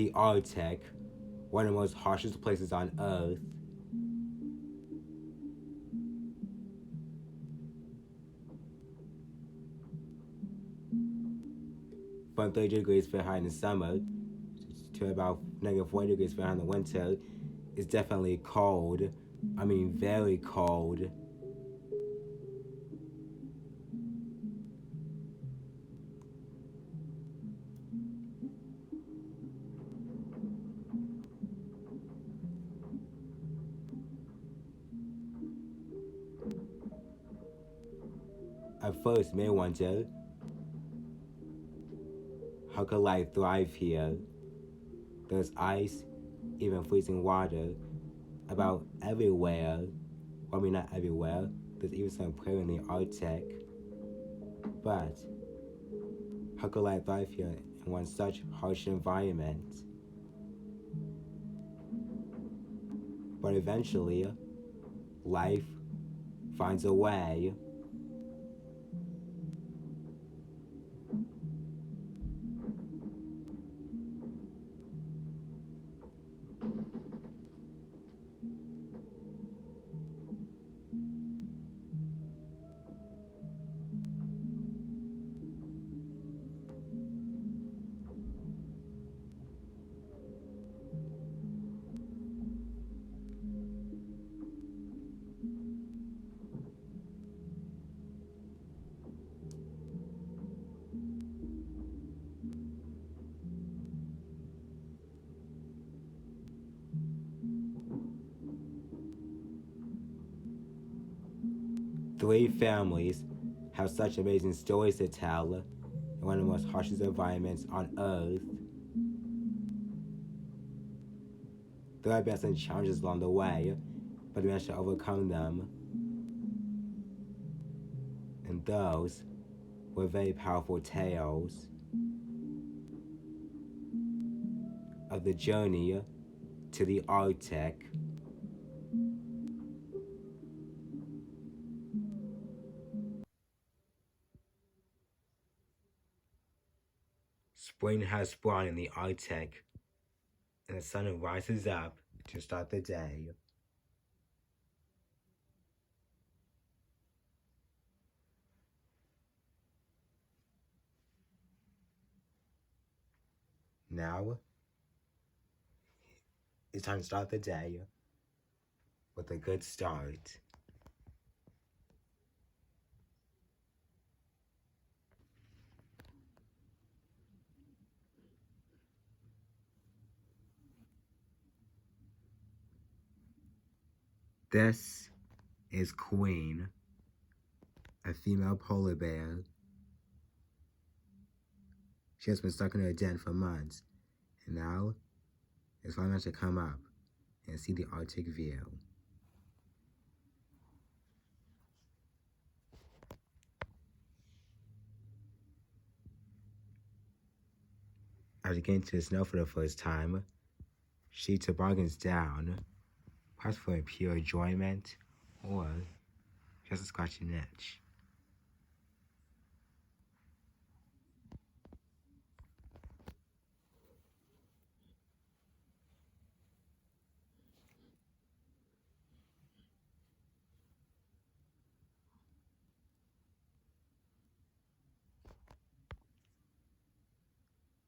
the Arctic, one of the most harshest places on Earth. From 30 degrees Fahrenheit in the summer to about -40 degrees Fahrenheit in the winter is definitely cold. I mean, very cold. At first, may wonder, how could life thrive here? There's ice, even freezing water, about everywhere. Well, I mean, not everywhere. There's even some prairie in the Arctic. But how could life thrive here in one such harsh environment? But eventually, life finds a way. Three families have such amazing stories to tell in one of the most harshest environments on Earth. There have been some challenges along the way, but we managed to overcome them. And those were very powerful tales of the journey to the Arctic. Spring has sprung in the Arctic, and the sun rises up to start the day. Now, it's time to start the day with a good start. This is Queen, a female polar bear. She has been stuck in her den for months, and now it's finally to come up and see the Arctic view. After getting to the snow for the first time, she toboggans down, perhaps for a pure enjoyment or just to scratch an itch.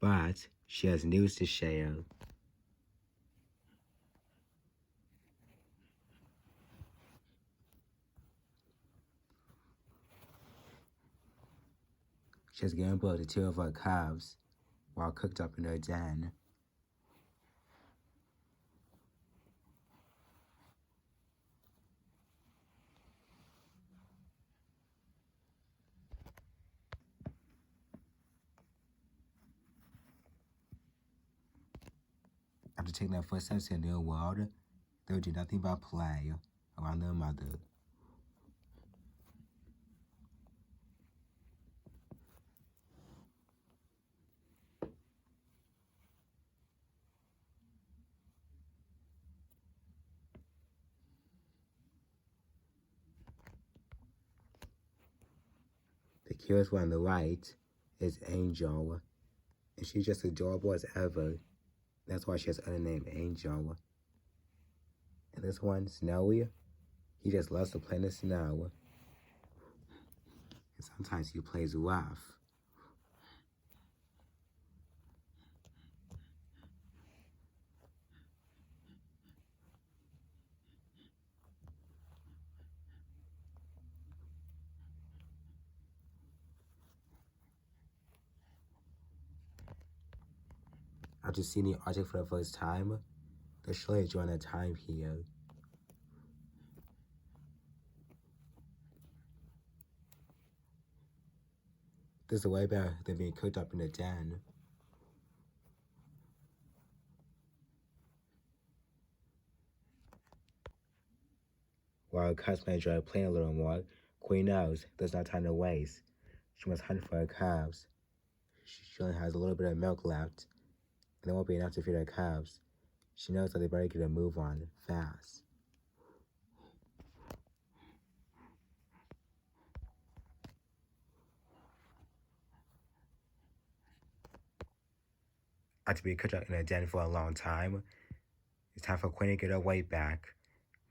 But she has news to share. She has given birth to two of her calves while cooked up in her den. After taking their first steps in the new world, they would do nothing but play around their mother. The cutest one on the right is Angel, and she's just adorable as ever. That's why she has another name, Angel. And this one, Snowy, he just loves to play in the snow. And sometimes he plays rough. After seeing the Arctic for the first time, they're surely enjoying their time here. This is way better than being cooked up in a den. While cubs may enjoy playing a little more, Queen knows there's no time to waste. She must hunt for her calves. She only has a little bit of milk left, and it won't be enough to feed her calves. She knows that they better get a move on fast. After being cooked up in a den for a long time, it's time for Queen to get her weight back.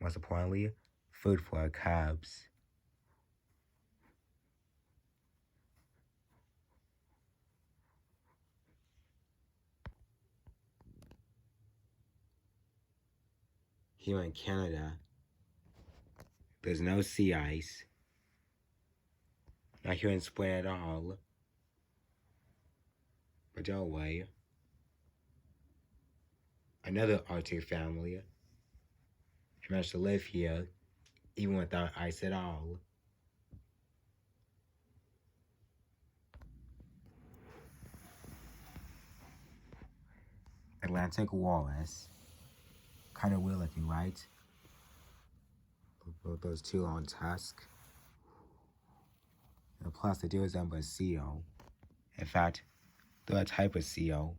Most importantly, food for her cubs. Here in Canada, there's no sea ice. Not here in spring at all. But don't worry. Another Arctic family managed to live here even without ice at all. Atlantic Wallace. Kind of weird looking, right? Those two long tusks. And plus, they do resemble a seal. In fact, they're a type of seal.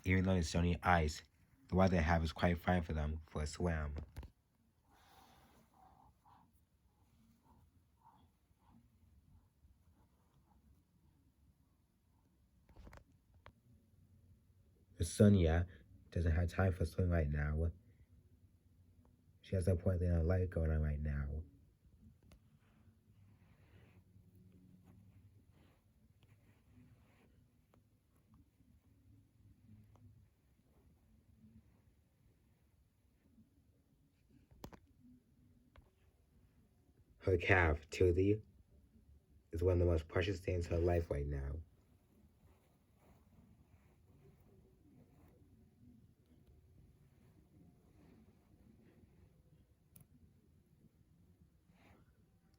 Even though it's only ice, the weather they have is quite fine for them for a swim. But Sonia doesn't have time for swim right now. She has no point in her life going on right now. Her calf, Tildy, is one of the most precious things in her life right now.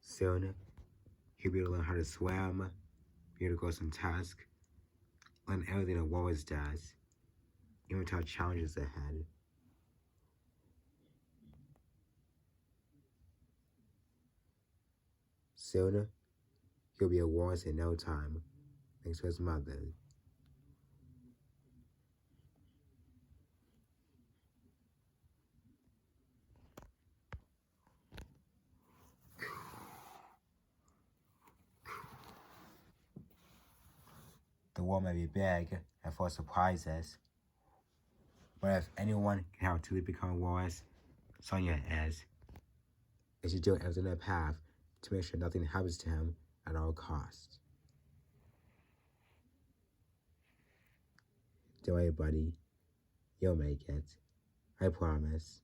Soon, he'll be able to learn how to swim, be able to grow some tusks, learn everything a walrus does, even to have challenges ahead. Soon, he'll be a walrus in no time, thanks to his mother. The world may be big and full of surprises, but if anyone can help Tilly become a walrus, Sonia is. And she's doing everything in her path to make sure nothing happens to him at all costs. Don't worry, buddy. You'll make it. I promise.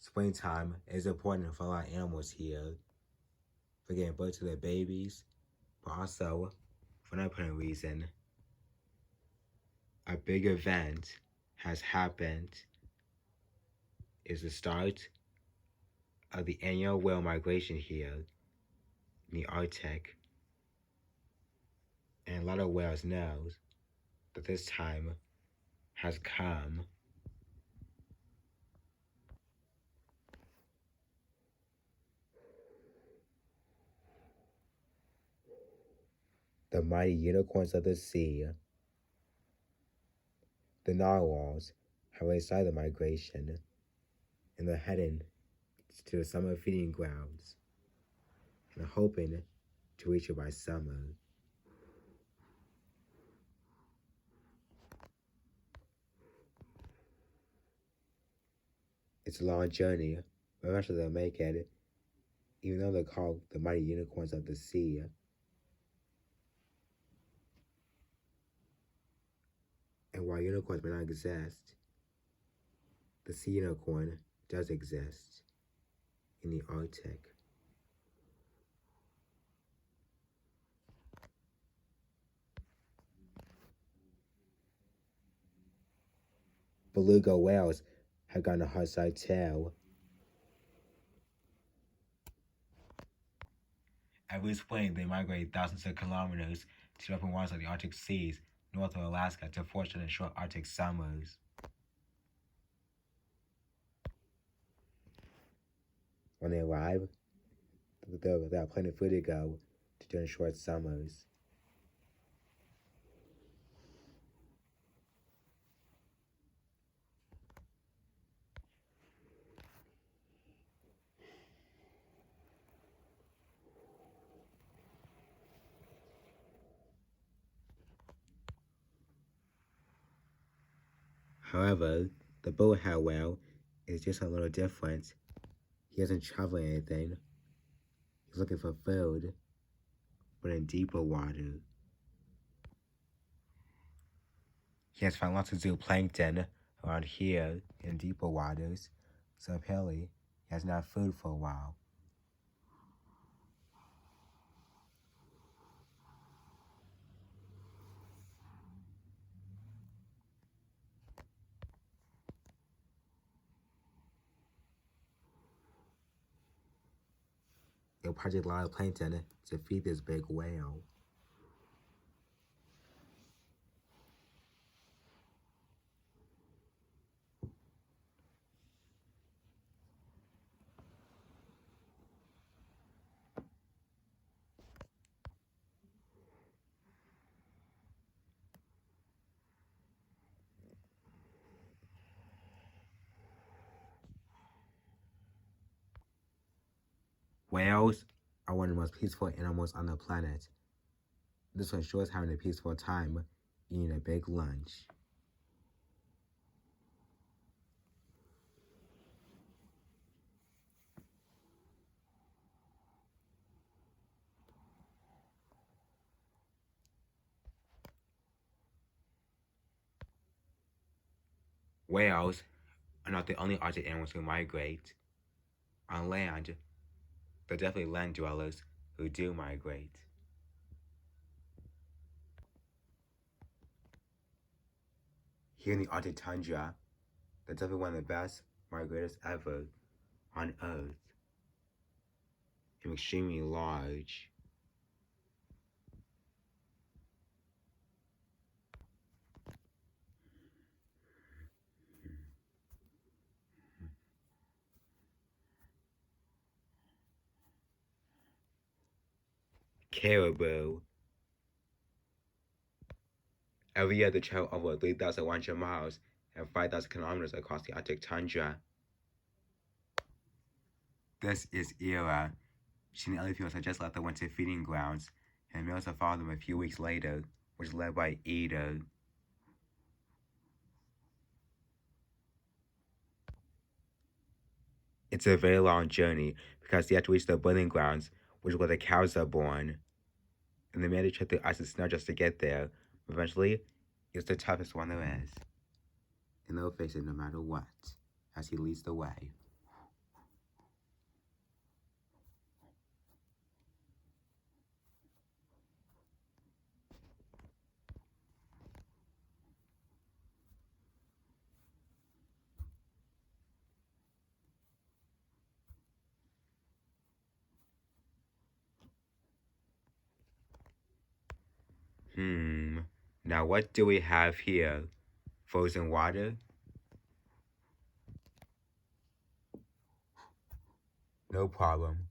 Springtime is important for a lot of animals here, for getting birth to their babies, but also, for another important reason, a big event has happened. Is the start of the annual whale migration here in the Arctic. And a lot of whales know that this time has come. The mighty unicorns of the sea, the narwhals, have already started the migration, and they're heading to the summer feeding grounds, and hoping to reach it by summer. It's a long journey, but eventually they'll make it, even though they're called the mighty unicorns of the sea. And while unicorns may not exist, the sea unicorn does exist in the Arctic. Beluga whales have gotten a hard-side tail. Every spring, they migrate thousands of kilometers to the open waters of the Arctic seas north of Alaska to forage in short Arctic summers. When they arrive, they have plenty of food to go to during short summers. However, the bowhead whale is just a little different. He doesn't travel anything. He's looking for food, but in deeper water. He has found lots of zooplankton around here in deeper waters, so apparently he hasn't had food for a while. They'll project a lot of plankton to feed this big whale. Whales are one of the most peaceful animals on the planet. This one shows having a peaceful time eating a big lunch. Whales are not the only Arctic animals who migrate. On land, there are definitely land dwellers who do migrate. Here in the Arctic tundra, they're definitely one of the best migrators ever on Earth. And extremely large. Caribou. Every year they travel over 3,100 miles and 5,000 kilometers across the Arctic tundra. This is Era. She and the other females had just left the winter feeding grounds, and males have followed them a few weeks later, which is led by Ida. It's a very long journey because they have to reach the breeding grounds, which is where the cows are born. And they made a trip through ice and snow just to get there. But eventually, it's the toughest one there is. And they'll face it no matter what, as he leads the way. Now what do we have here? Frozen water? No problem.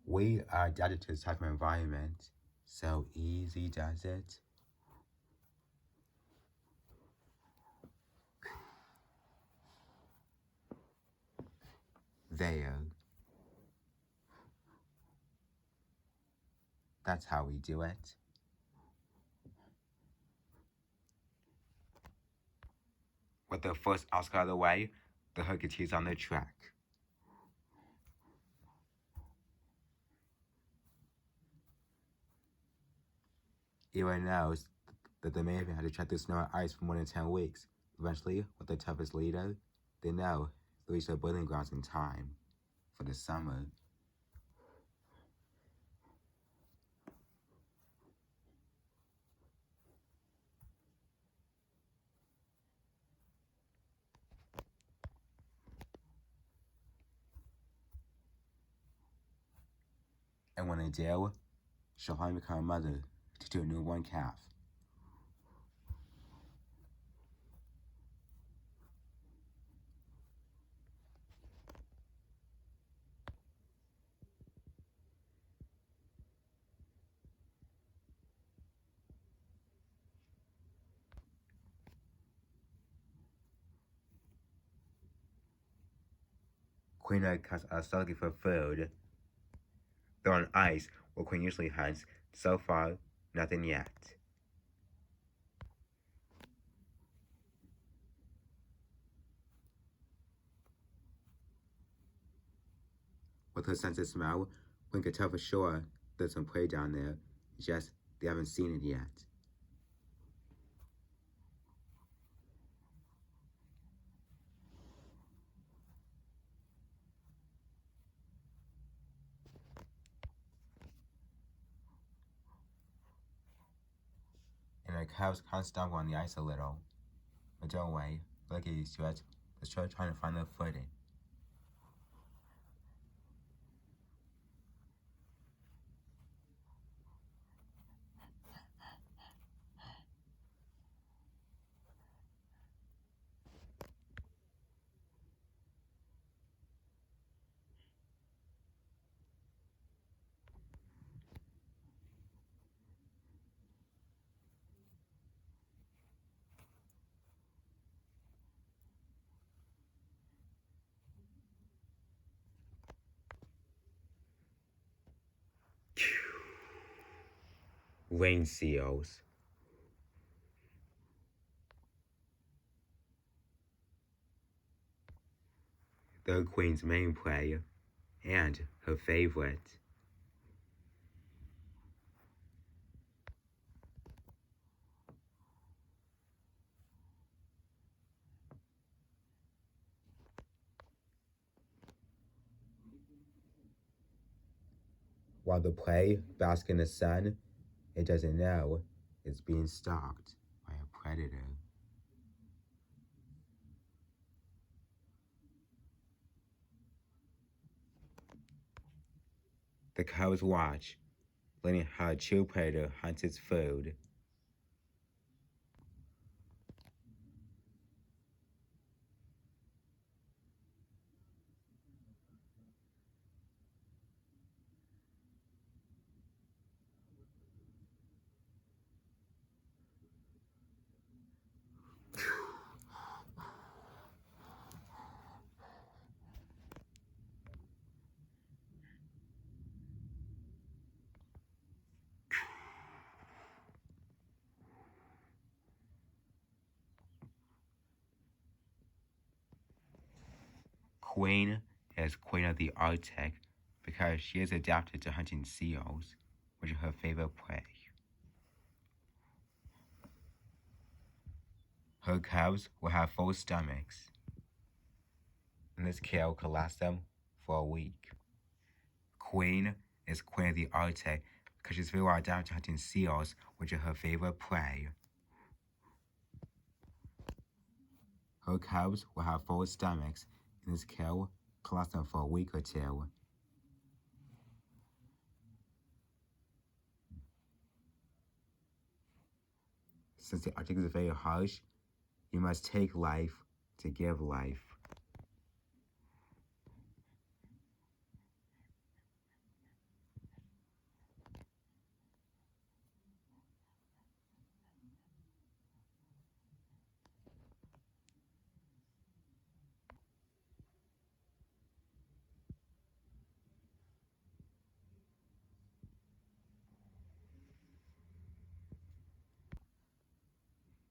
We are adapted to this type of environment. So easy does it. There. That's how we do it. With the first Oscar out of the way, the hook is on the track. Everyone knows that the Maven had to track through snow and ice for more than 10 weeks. Eventually, with the toughest leader, they know they reach their breeding grounds in time for the summer. And when they do, she'll finally become a mother to a newborn calf. Queen egg calves are still looking for food. They're on ice where Queen usually hunts. So far, nothing yet. With her sense of smell, Queen can tell for sure there's some prey down there. It's just they haven't seen it yet. And the calves kind of stumble on the ice a little. But don't worry, they'll get used to it. They're trying to find their footing. Rain seals. They're Queen's main prey and her favorite. While the prey basks in the sun, it doesn't know it's being stalked by a predator. The cows watch, learning how a true predator hunts its food. Queen is Queen of the Arctic because she is adapted to hunting seals, which are her favorite prey. Her calves will have full stomachs, and this kill could last them for a week. Queen is Queen of the Arctic because she's very well adapted to hunting seals, which are her favorite prey. Her calves will have full stomachs, and this kill could last them for a week or two. Since the Arctic is very harsh, you must take life to give life.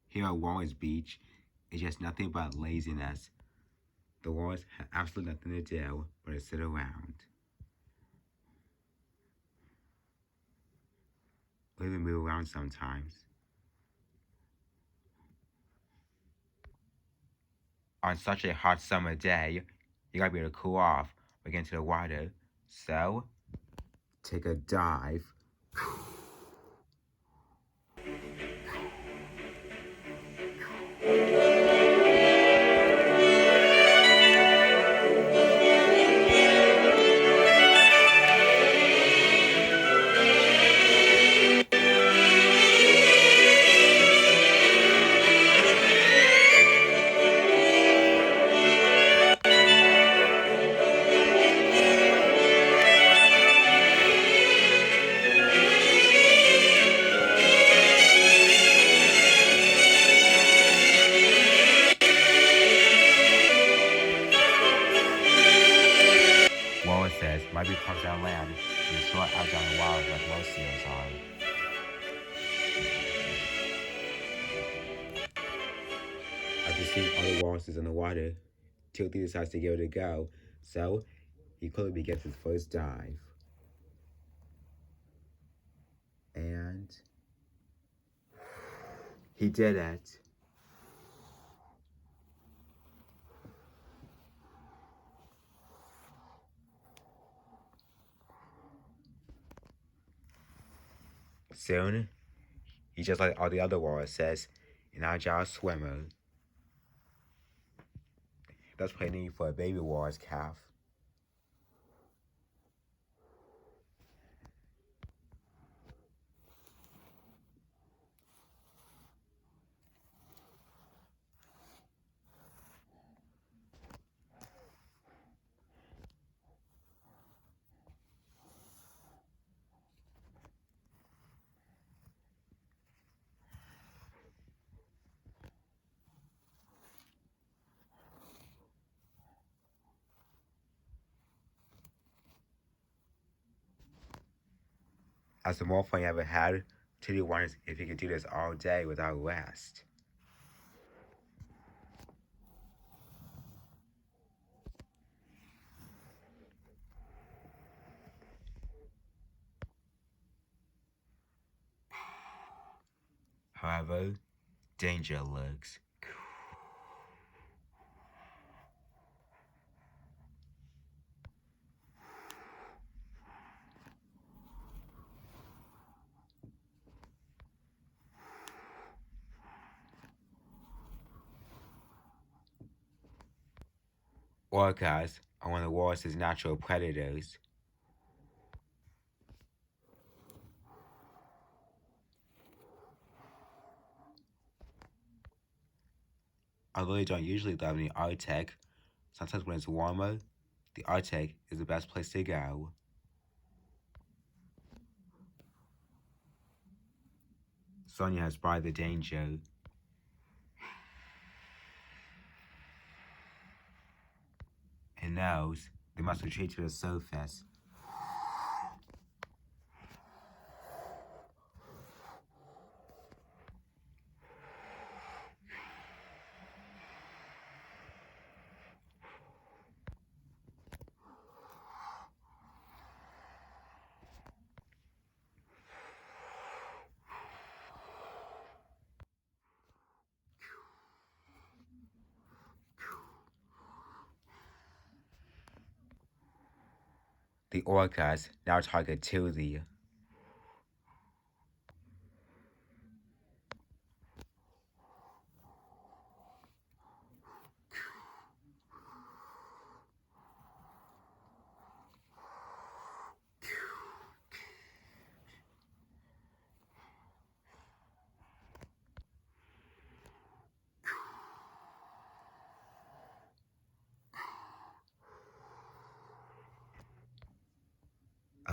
Here at Walrus Beach, it's just nothing but laziness. The walrus have absolutely nothing to do but to sit around. Or even move around sometimes. On such a hot summer day, you gotta be able to cool off or get into the water. So, take a dive. Wallace says might be close on land and short out on the wild like most seals are. After seeing all the walruses in the water, Tilty decides to give it a go, so he quickly begins his first dive. And he did it. Soon, he's just like all the other walruses, an agile swimmer. That's planning for a baby walrus calf. As the more fun you ever had, Tilly wonders if he could do this all day without rest. However, danger lurks. Orcas are one of the walrus's natural predators. Although they don't usually live in the Arctic, sometimes when it's warmer, the Arctic is the best place to go. Sonia has spotted the danger. And knows they must retreat to the surface. The orcas now target Tilly.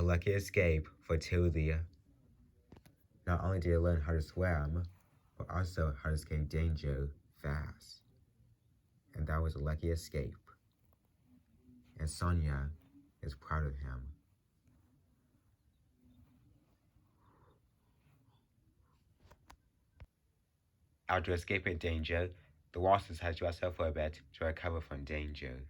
A lucky escape for Tildy. Not only did he learn how to swim, but also how to escape danger fast. And that was a lucky escape. And Sonia is proud of him. After escaping danger, the Wallaces had to rest for a bit to recover from danger.